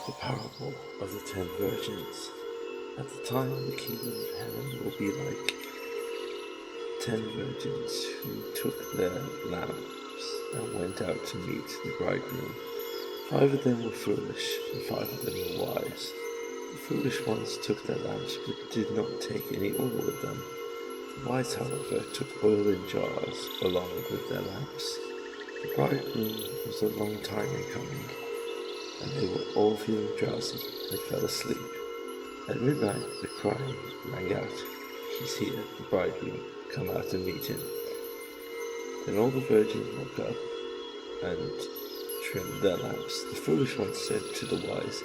The parable of the 10 virgins. At the time, the kingdom of heaven will be like 10 virgins who took their lamps and went out to meet the bridegroom. 5 of them were foolish, and 5 of them were wise. The foolish ones took their lamps, but did not take any oil with them. The wise, however, took oil in jars along with their lamps. The bridegroom was a long time in coming, and they were all feeling drowsy and fell asleep. At midnight the cry rang out, "He's here, the bridegroom, come out and meet him." Then all the virgins woke up and trimmed their lamps. The foolish ones said to the wise,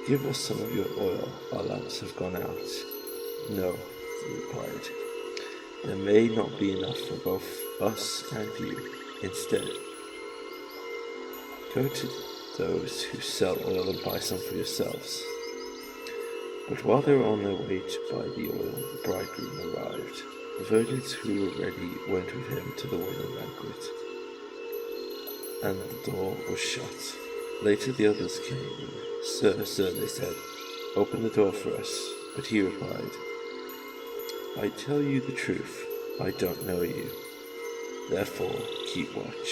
"Give us some of your oil, our lamps have gone out." "No," they replied, "there may not be enough for both us and you. Instead, go to those who sell oil and buy some for yourselves." But while they were on their way to buy the oil, the bridegroom arrived. The virgins who were ready went with him to the wedding banquet, and the door was shut. Later the others came. "Sir, sir," they said, "open the door for us." But he replied, "I tell you the truth, I don't know you. Therefore keep watch,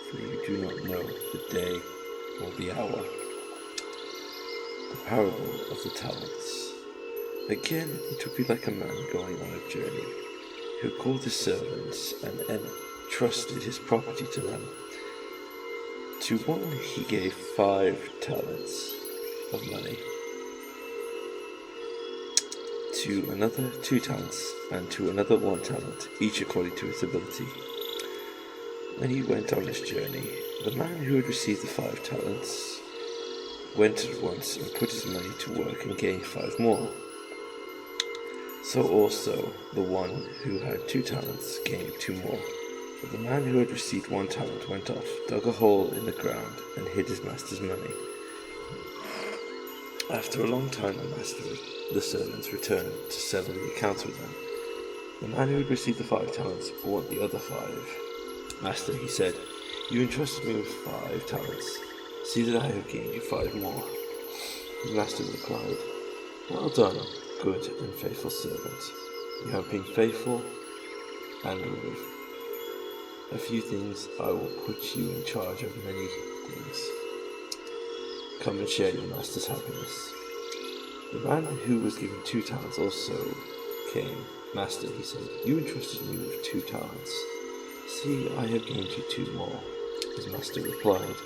for you do not know the day or the hour." The parable of the talents. Again, it would be like a man going on a journey, who called his servants and entrusted his property to them. To one he gave 5 talents of money, to another 2 talents, and to another 1 talent, each according to his ability. Then he went on his journey. The man who had received the 5 talents went at once and put his money to work and gained 5 more. So also the one who had 2 talents gained 2 more. But the man who had received 1 talent went off, dug a hole in the ground, and hid his master's money. After a long time the servants returned to settle the accounts with them. The man who had received the 5 talents brought the other 5. "Master," he said, "you entrusted me with 5 talents. See that I have gained you 5 more." His master replied, "Well done, good and faithful servant. You have been faithful, and with a few things I will put you in charge of many things. Come and share your master's happiness." The man who was given 2 talents also came. "Master," he said, "you entrusted me with 2 talents. See, I have gained you 2 more." His master replied,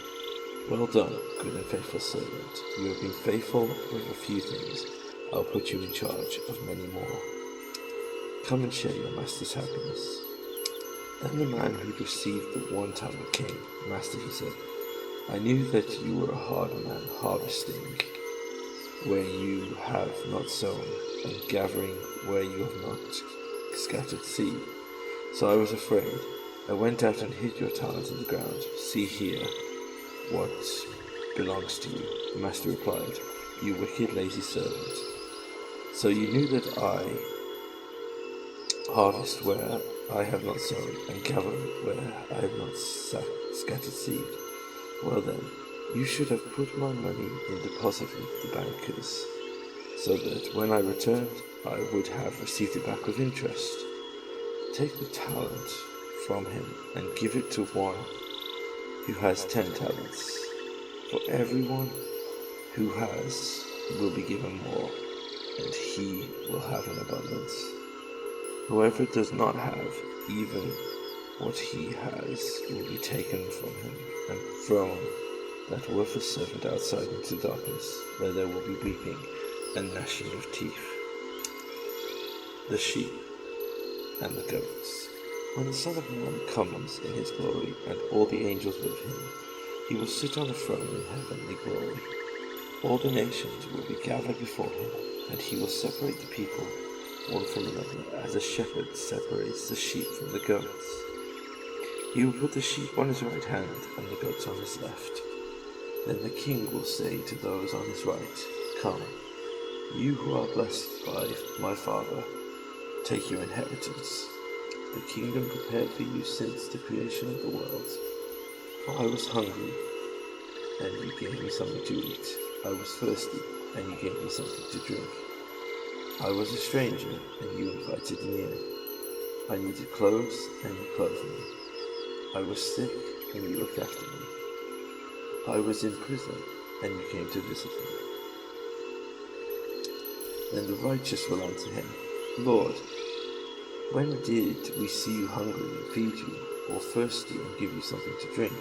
"Well done, good and faithful servant. You have been faithful with a few things. I'll put you in charge of many more. Come and share your master's happiness." Then the man who received the 1 talent came. "Master," he said, "I knew that you were a hard man, harvesting where you have not sown, and gathering where you have not scattered seed. So I was afraid. I went out and hid your talent in the ground. See here what belongs to you." The master replied, "You wicked, lazy servant. So you knew that I harvest where I have not sown, and gather where I have not scattered seed. Well then, you should have put my money in deposit with the bankers, so that when I returned, I would have received it back with interest. Take the talent from him and give it to one who has 10 talents. For everyone who has will be given more, and he will have an abundance. Whoever does not have, even what he has will be taken from him and thrown, that worthless servant, outside into darkness, where there will be weeping and gnashing of teeth." The sheep and the goats. When the Son of Man comes in his glory, and all the angels with him, he will sit on a throne in heavenly glory. All the nations will be gathered before him, and he will separate the people one from another, as a shepherd separates the sheep from the goats. He will put the sheep on his right hand and the goats on his left. Then the king will say to those on his right, "Come, you who are blessed by my Father, take your inheritance, the kingdom prepared for you since the creation of the world. For I was hungry, and you gave me something to eat. I was thirsty, and you gave me something to drink. I was a stranger, and you invited me in. I needed clothes, and you clothed me. I was sick, and you looked after me. I was in prison, and you came to visit me. Then the righteous will answer him, Lord, when did we see you hungry and feed you, or thirsty and give you something to drink?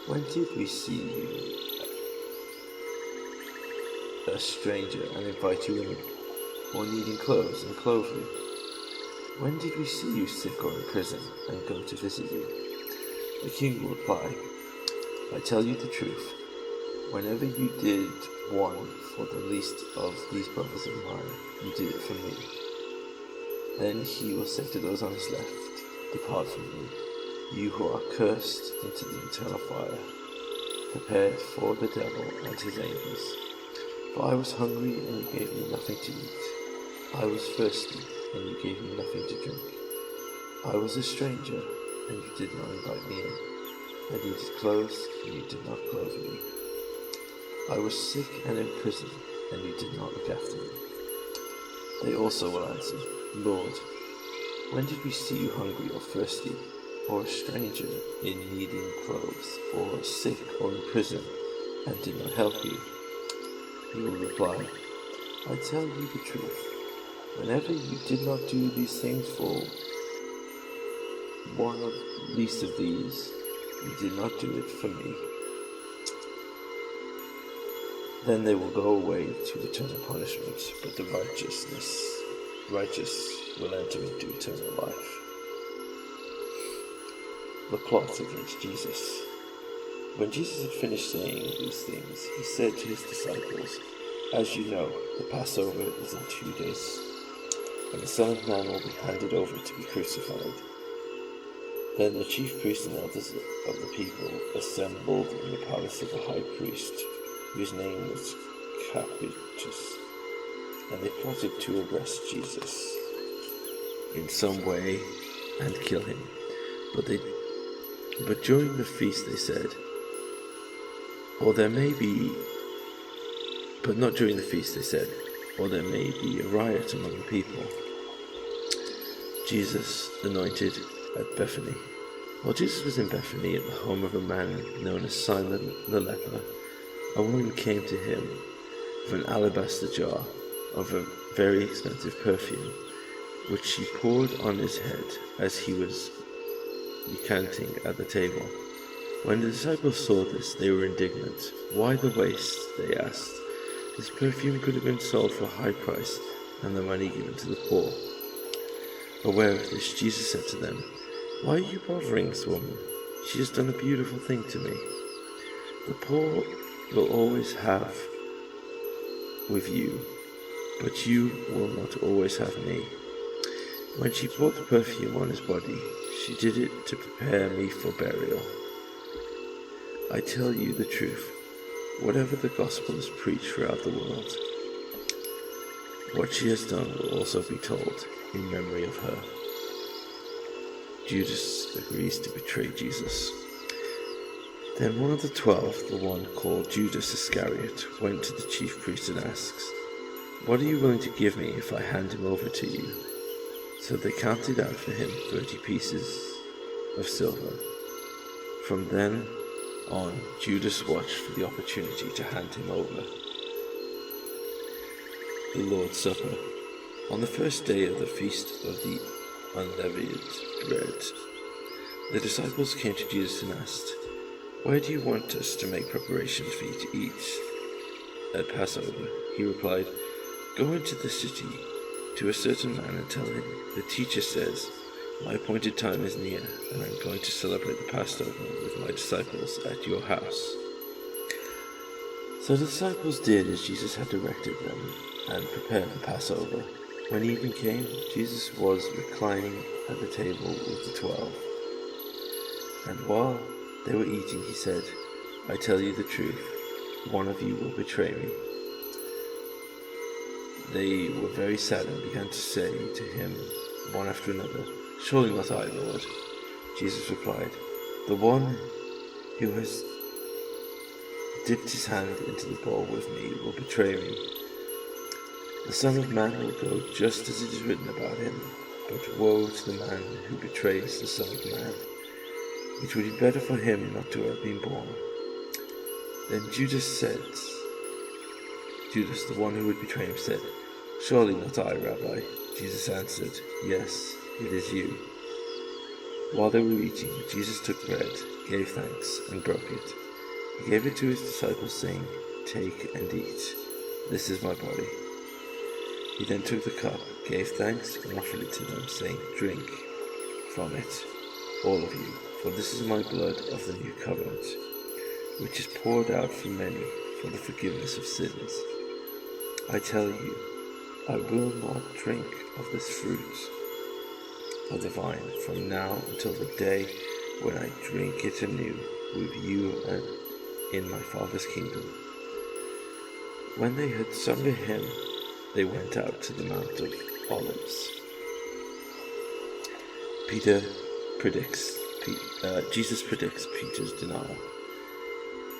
When did we see you a stranger and invite you in, or needing clothes and clothe you? When did we see you sick or in prison and come to visit you? The king will reply, I tell you the truth, whenever you did one for the least of these brothers of mine, you did it for me. Then he will say to those on his left, Depart from me, you who are cursed, into the eternal fire, prepared for the devil and his angels. For I was hungry, and you gave me nothing to eat. I was thirsty, and you gave me nothing to drink. I was a stranger, and you did not invite me in. I needed clothes, and you did not clothe me. I was sick and in prison, and you did not look after me. They also will answer, Lord, when did we see you hungry or thirsty, or a stranger in needing clothes, or sick or in prison, and did not help you? He will reply, I tell you the truth, whenever you did not do these things for one of the least of these, you did not do it for me. Then they will go away to eternal punishment, but the righteous will enter into eternal life. The plot against Jesus. When Jesus had finished saying these things, he said to his disciples, As you know, the Passover is in 2 days, and the Son of Man will be handed over to be crucified. Then the chief priests and elders of the people assembled in the palace of the high priest, whose name was Caiaphas, and they plotted to arrest Jesus in some way and kill him. But during the feast they said, or there may be a riot among the people. Jesus anointed at Bethany. While Jesus was in Bethany at the home of a man known as Simon the leper, a woman came to him with an alabaster jar of a very expensive perfume, which she poured on his head as he was recanting at the table. When the disciples saw this, they were indignant. Why the waste? They asked. This perfume could have been sold for a high price and the money given to the poor. Aware of this, Jesus said to them, Why are you bothering this woman? She has done a beautiful thing to me. The poor will always have with you, but you will not always have me. When she poured the perfume on his body, she did it to prepare me for burial. I tell you the truth, whatever the gospel is preached throughout the world, what she has done will also be told in memory of her. Judas agrees to betray Jesus. Then one of the 12, the one called Judas Iscariot, went to the chief priest and asked, What are you willing to give me if I hand him over to you? So they counted out for him 30 pieces of silver. From then on, Judas watched for the opportunity to hand him over. The Lord's Supper. On the first day of the Feast of the Unleavened Bread, the disciples came to Jesus and asked, Where do you want us to make preparations for you to eat at Passover? He replied, Go into the city to a certain man and tell him, The teacher says, My appointed time is near, and I am going to celebrate the Passover with my disciples at your house. So the disciples did as Jesus had directed them, and prepared the Passover. When evening came, Jesus was reclining at the table with the 12. And while they were eating, he said, I tell you the truth, one of you will betray me. They were very sad and began to say to him, one after another, Surely not I, Lord. Jesus replied, The one who has dipped his hand into the bowl with me will betray me. The Son of Man will go just as it is written about him, but woe to the man who betrays the Son of Man. It would be better for him not to have been born. Then Judas, the one who would betray him, said, Surely not I, Rabbi. Jesus answered, Yes, it is you. While they were eating, Jesus took bread, gave thanks, and broke it. He gave it to his disciples, saying, Take and eat. This is my body. He then took the cup, gave thanks, and offered it to them, saying, Drink from it, all of you, for this is my blood of the new covenant, which is poured out for many for the forgiveness of sins. I tell you, I will not drink of this fruit of the vine from now until the day when I drink it anew with you and in my Father's kingdom. When they had sung a hymn, they went out to the Mount of Olives. Jesus predicts Peter's denial.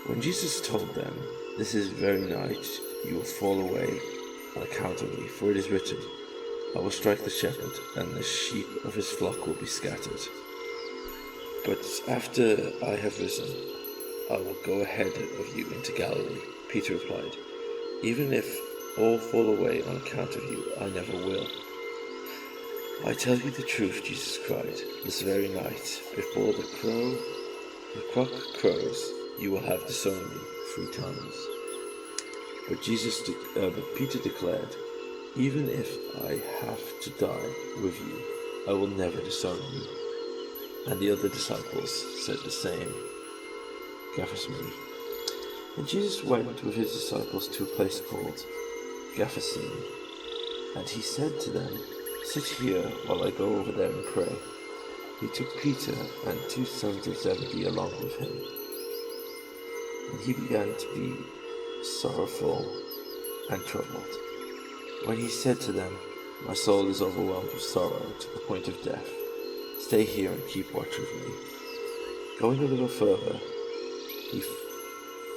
When Jesus told them, This is very night you will fall away on account of me, for it is written, I will strike the shepherd, and the sheep of his flock will be scattered. But after I have risen, I will go ahead of you into Galilee. Peter replied, Even if all fall away on account of you, I never will. I tell you the truth, Jesus cried, this very night, before the cock crows, you will have disowned me 3 times. But Peter declared, Even if I have to die with you, I will never disown you. And the other disciples said the same. Gethsemane. And Jesus went with his disciples to a place called Gethsemane, and he said to them, Sit here while I go over there and pray. He took Peter and 2 sons of Zebedee along with him, and he began to be sorrowful and troubled. When he said to them, My soul is overwhelmed with sorrow to the point of death. Stay here and keep watch with me. Going a little further, he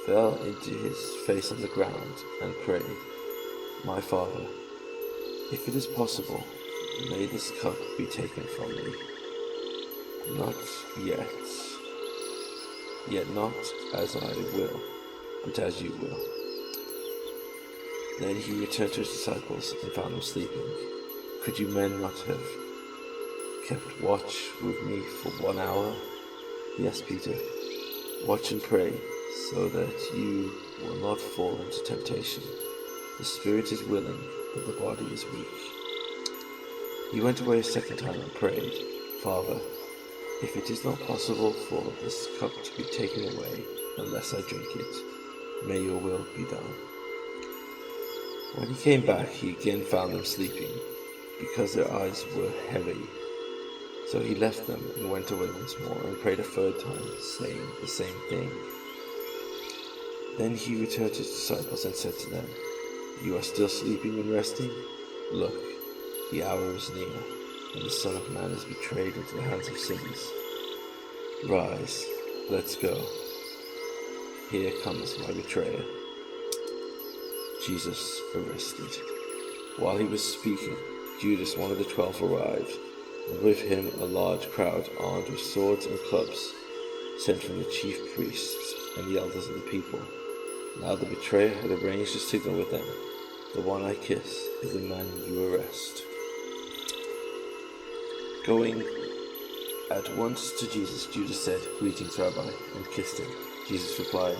fell into his face on the ground and prayed, My Father, if it is possible, may this cup be taken from me. Not yet not as I will, but as you will. Then he returned to his disciples and found them sleeping. Could you men not have kept watch with me for 1 hour? Yes, Peter. Watch and pray, so that you will not fall into temptation. The spirit is willing, but the body is weak. He went away a second time and prayed, Father, if it is not possible for this cup to be taken away unless I drink it, may your will be done. When he came back, he again found them sleeping, because their eyes were heavy. So he left them and went away once more and prayed a 3rd time, saying the same thing. Then he returned to his disciples and said to them, You are still sleeping and resting? Look, the hour is near, and the Son of Man is betrayed into the hands of sinners. Rise, let's go. Here comes my betrayer. Jesus arrested. While he was speaking, Judas, one of the 12, arrived, and with him a large crowd armed with swords and clubs, sent from the chief priests and the elders of the people. Now the betrayer had arranged a signal with them. The one I kiss is the man you arrest. Going at once to Jesus, Judas said, Greetings, Rabbi, and kissed him. Jesus replied,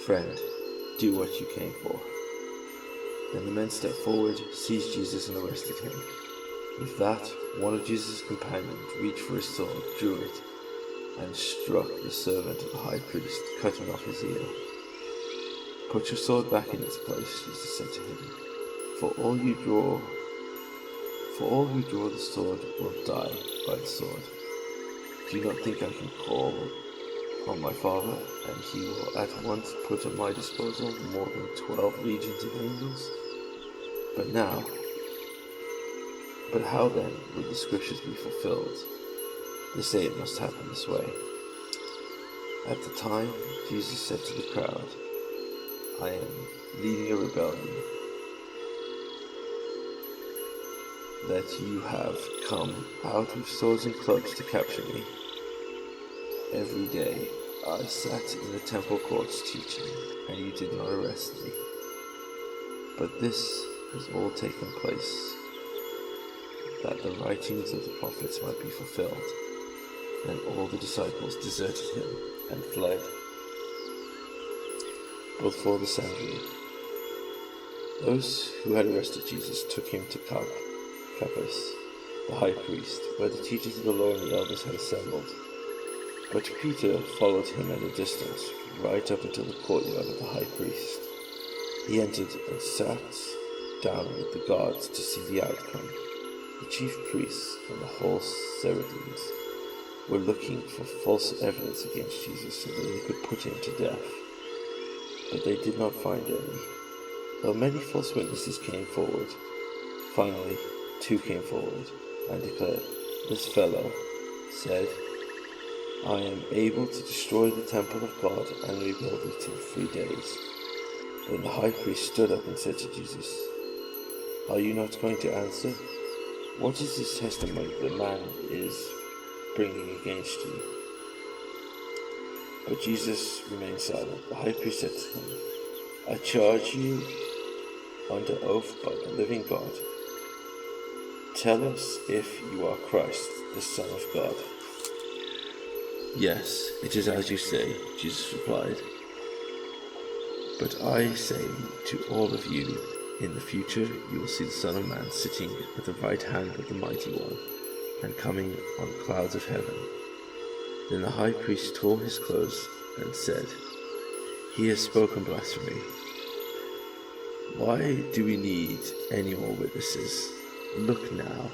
Friend, do what you came for. Then the men stepped forward, seized Jesus, and arrested him. With that, one of Jesus' companions reached for his sword, drew it, and struck the servant of the high priest, cutting off his ear. Put your sword back in its place, Jesus said to him. For all who draw the sword will die by the sword. Do you not think I can call on my Father, and he will at once put at my disposal more than 12 legions of angels? But how then will the scriptures be fulfilled? They say it must happen this way. At the time, Jesus said to the crowd, I am leading a rebellion, that you have come out with swords and clubs to capture me. Every day I sat in the temple courts teaching, and you did not arrest me. But this has all taken place, that the writings of the prophets might be fulfilled. Then all the disciples deserted him and fled, both for the Sanhedrin. Those who had arrested Jesus took him to Caiaphas, the high priest, where the teachers of the law and the elders had assembled. But Peter followed him at a distance, right up until the courtyard of the high priest. He entered and sat down with the guards to see the outcome. The chief priests and the whole Sanhedrin were looking for false evidence against Jesus so that they could put him to death. But they did not find any, though many false witnesses came forward. Finally, 2 came forward and declared, "This fellow said, I am able to destroy the temple of God and rebuild it in 3 days. Then the high priest stood up and said to Jesus, "Are you not going to answer? What is this testimony the man is bringing against you?" But Jesus remained silent. The high priest said to him, "I charge you under oath by the living God. Tell us if you are Christ, the Son of God." "Yes, it is as you say," Jesus replied. "But I say to all of you, in the future you will see the Son of Man sitting at the right hand of the Mighty One and coming on clouds of heaven." Then the high priest tore his clothes and said, "He has spoken blasphemy. Why do we need any more witnesses? Look now,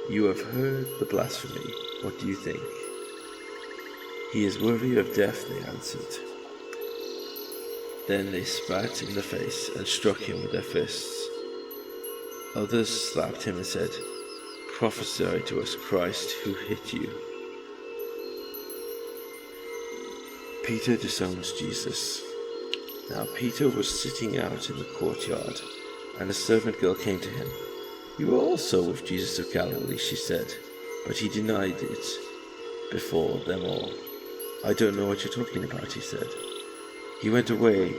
you have heard the blasphemy. What do you think?" "He is worthy of death," they answered. Then they spat in the face and struck him with their fists. Others slapped him and said, "Prophesy to us, Christ, who hit you?" Peter disowns Jesus. Now Peter was sitting out in the courtyard, and a servant girl came to him. "You were also with Jesus of Galilee," she said, but he denied it before them all. "I don't know what you're talking about," he said. He went away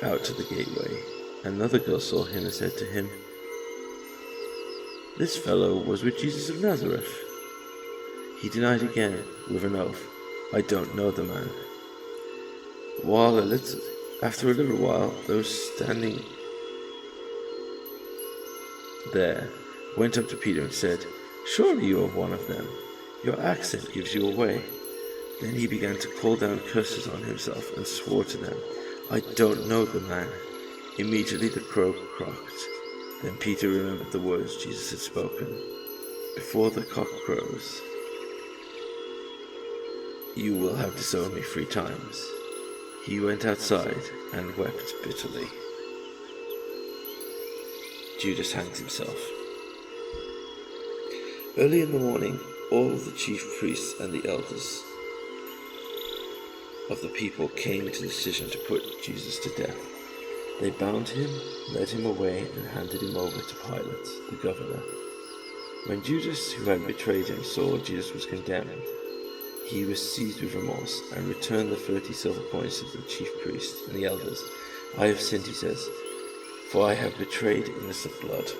out to the gateway. Another girl saw him and said to him, "This fellow was with Jesus of Nazareth." He denied again with an oath, "I don't know the man." After a little while, those standing there went up to Peter and said, "Surely you are one of them. Your accent gives you away." Then he began to call down curses on himself and swore to them, "I don't know the man." Immediately the crow croaked. Then Peter remembered the words Jesus had spoken. "Before the cock crows, you will have disowned me 3 times. He went outside and wept bitterly. Judas hangs himself. Early in the morning, all the chief priests and the elders of the people came to the decision to put Jesus to death. They bound him, led him away, and handed him over to Pilate, the governor. When Judas, who had betrayed him, saw Jesus was condemned, he was seized with remorse and returned the 30 silver coins to the chief priests and the elders. "I have sinned," he says, "for I have betrayed innocent blood."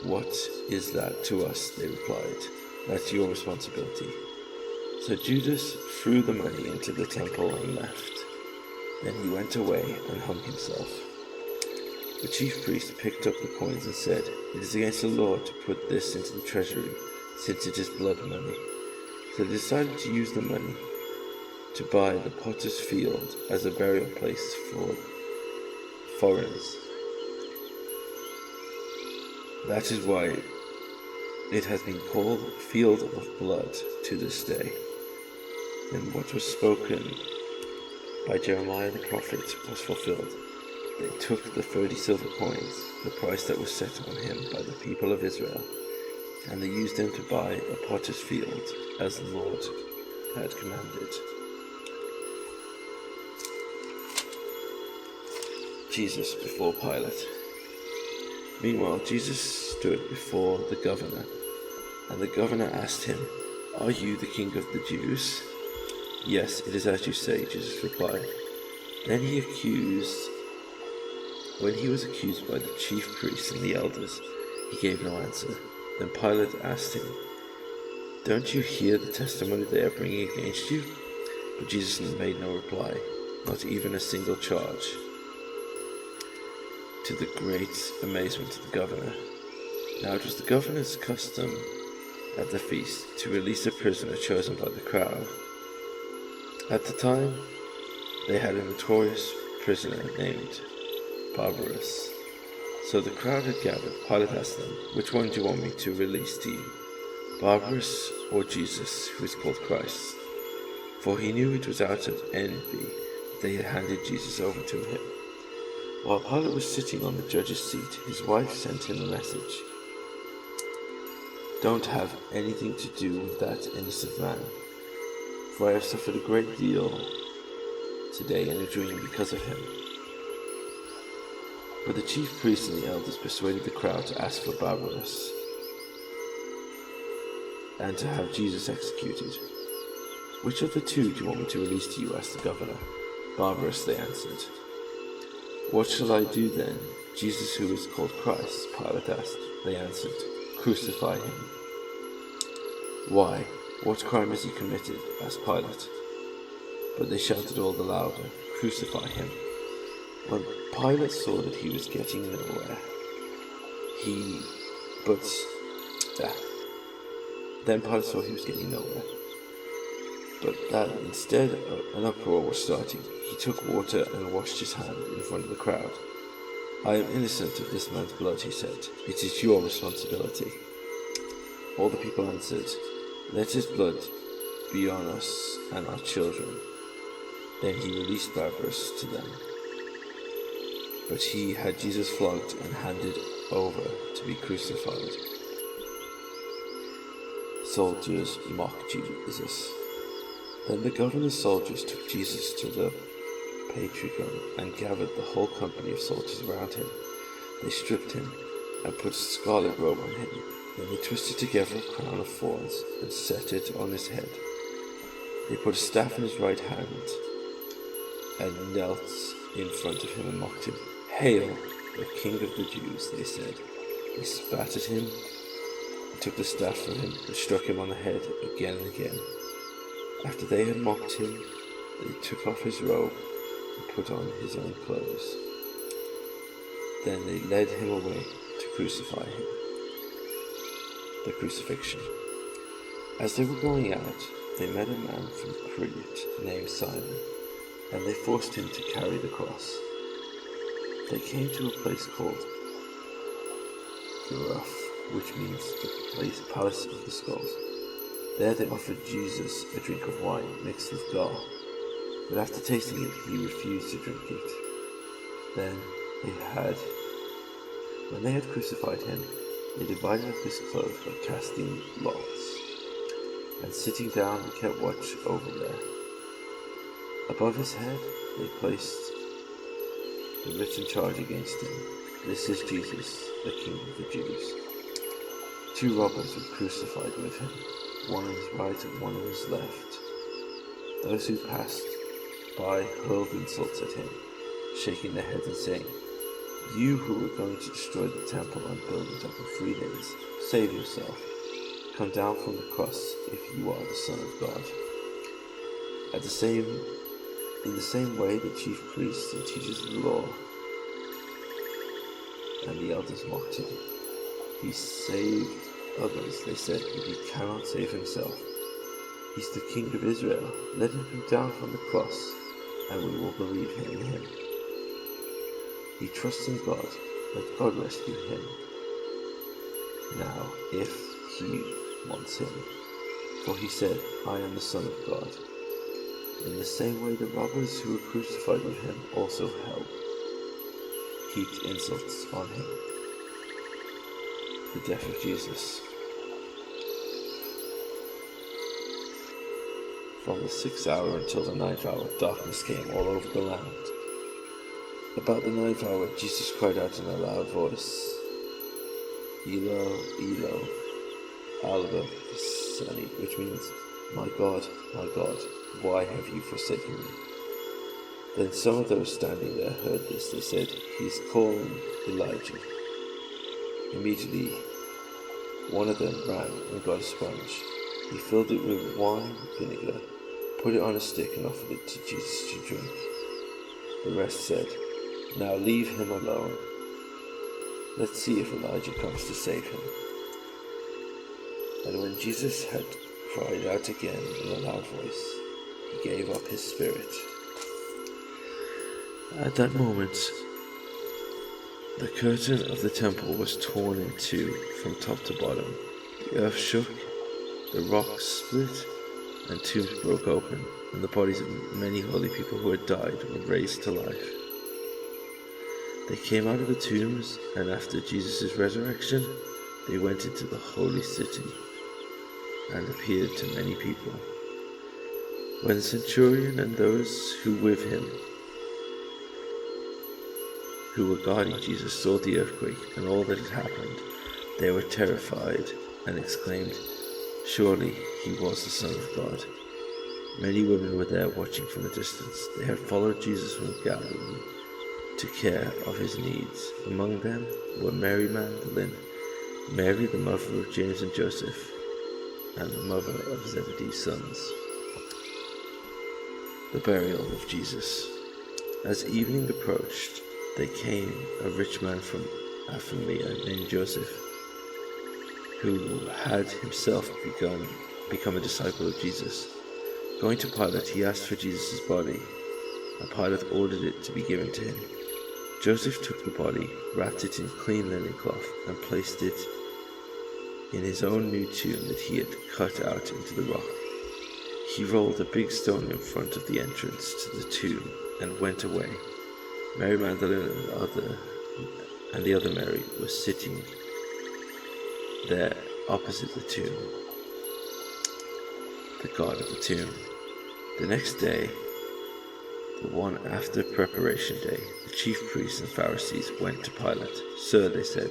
"What is that to us?" they replied. "That's your responsibility." So Judas threw the money into the temple and left. Then he went away and hung himself. The chief priest picked up the coins and said, "It is against the law to put this into the treasury, since it is blood money." So they decided to use the money to buy the potter's field as a burial place for foreigners. That is why it has been called Field of Blood to this day. And what was spoken by Jeremiah the prophet was fulfilled. They took the 30 silver coins, the price that was set on him by the people of Israel, and they used them to buy a potter's field, as the Lord had commanded. Jesus before Pilate. Meanwhile, Jesus stood before the governor, and the governor asked him, "Are you the king of the Jews?" "Yes, it is as you say," Jesus replied. When he was accused by the chief priests and the elders, he gave no answer. Then Pilate asked him, "Don't you hear the testimony they are bringing against you?" But Jesus made no reply, not even a single charge, to the great amazement of the governor. Now it was the governor's custom at the feast to release a prisoner chosen by the crowd. At the time, they had a notorious prisoner named Barabbas. So the crowd had gathered. Pilate asked them, "Which one do you want me to release to you, Barabbas or Jesus, who is called Christ?" For he knew it was out of envy that they had handed Jesus over to him. While Pilate was sitting on the judge's seat, his wife sent him a message. "Don't have anything to do with that innocent man, for I have suffered a great deal today in a dream because of him." But the chief priests and the elders persuaded the crowd to ask for Barabbas and to have Jesus executed. "Which of the two do you want me to release to you?" asked the governor. "Barabbas," they answered. "What shall I do then? Jesus, who is called Christ?" Pilate asked. They answered, "Crucify him." "Why? What crime has he committed?" asked Pilate. But they shouted all the louder, "Crucify him." When Pilate saw that he was getting nowhere, Then Pilate saw he was getting nowhere, but that instead an uproar was starting, he took water and washed his hand in front of the crowd. "I am innocent of this man's blood," he said. "It is your responsibility." All the people answered, "Let his blood be on us and our children." Then he released Barabbas to them. But he had Jesus flogged and handed over to be crucified. Soldiers mocked Jesus. Then the governor's soldiers took Jesus to the Praetorium and gathered the whole company of soldiers around him. They stripped him and put a scarlet robe on him. Then they twisted together a crown of thorns and set it on his head. They put a staff in his right hand and knelt in front of him and mocked him. "Hail, the King of the Jews," they said. They spat at him and took the staff from him and struck him on the head again and again. After they had mocked him, they took off his robe and put on his own clothes. Then they led him away to crucify him. The crucifixion. As they were going out, they met a man from Crete named Simon, and they forced him to carry the cross. They came to a place called the Rough, which means the Palace of the Skulls. There they offered Jesus a drink of wine mixed with gall, but after tasting it, he refused to drink it. When they had crucified him, they divided up his clothes by casting lots, and sitting down, they kept watch over there. Above his head, they placed the written charge against him: "This is Jesus, the King of the Jews." 2 robbers were crucified with him, one on his right and one on his left. Those who passed by hurled insults at him, shaking their heads and saying, "You who were going to destroy the temple and build it up in 3 days, save yourself. Come down from the cross if you are the Son of God." In the same way, the chief priests and teachers of the law and the elders mocked him. "He saved others," they said, "but he cannot save himself. He's the King of Israel. Let him come down from the cross, and we will believe in him. He trusts in God. Let God rescue him now, if he wants him. For he said, 'I am the Son of God.'" In the same way, the robbers who were crucified with him also heaped insults on him. The death of Jesus. From the 6th hour until the 9th hour, darkness came all over the land. About the ninth hour, Jesus cried out in a loud voice, Elo, Elo, Alba Sani, which means, my God, why have you forsaken me? Then some of those standing there heard this. They said, he is calling Elijah. Immediately, one of them ran and got a sponge. He filled it with wine vinegar, put it on a stick, and offered it to Jesus to drink. The rest said, now leave him alone. Let's see if Elijah comes to save him. And when Jesus had cried out again in a loud voice, he gave up his spirit. At that moment, the curtain of the temple was torn in two from top to bottom. The earth shook, the rocks split, and tombs broke open, and the bodies of many holy people who had died were raised to life. They came out of the tombs, and after Jesus' resurrection, they went into the holy city and appeared to many people. When the centurion and those who with him, who were guarding Jesus, saw the earthquake and all that had happened, they were terrified and exclaimed, surely he was the Son of God. Many women were there watching from a distance. They had followed Jesus from Galilee to care of his needs. Among them were Mary Magdalene, Mary the mother of James and Joseph, and the mother of Zebedee's sons. The burial of Jesus. As evening approached, there came a rich man from Arimathea named Joseph, who had himself become a disciple of Jesus. Going to Pilate, he asked for Jesus' body, and Pilate ordered it to be given to him. Joseph took the body, wrapped it in clean linen cloth, and placed it in his own new tomb that he had cut out into the rock. He rolled a big stone in front of the entrance to the tomb and went away. Mary Magdalene and the other Mary were sitting there opposite the tomb. The guard of the tomb. The next day, the one after preparation day, the chief priests and Pharisees went to Pilate. Sir, they said,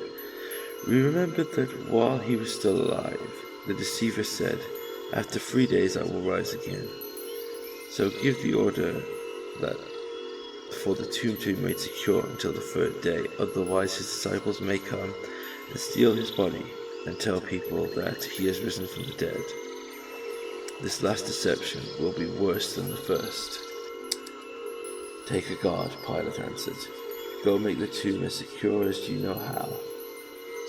we remembered that while he was still alive, the deceiver said, after 3 days I will rise again. So give the order that for the tomb to be made secure until the third day, otherwise his disciples may come and steal his body and tell people that he has risen from the dead. This last deception will be worse than the first. Take a guard, Pilate answered. Go make the tomb as secure as you know how,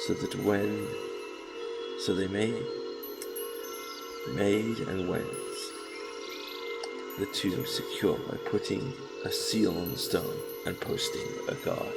so they made and went the tomb secure by putting a seal on the stone and posting a guard.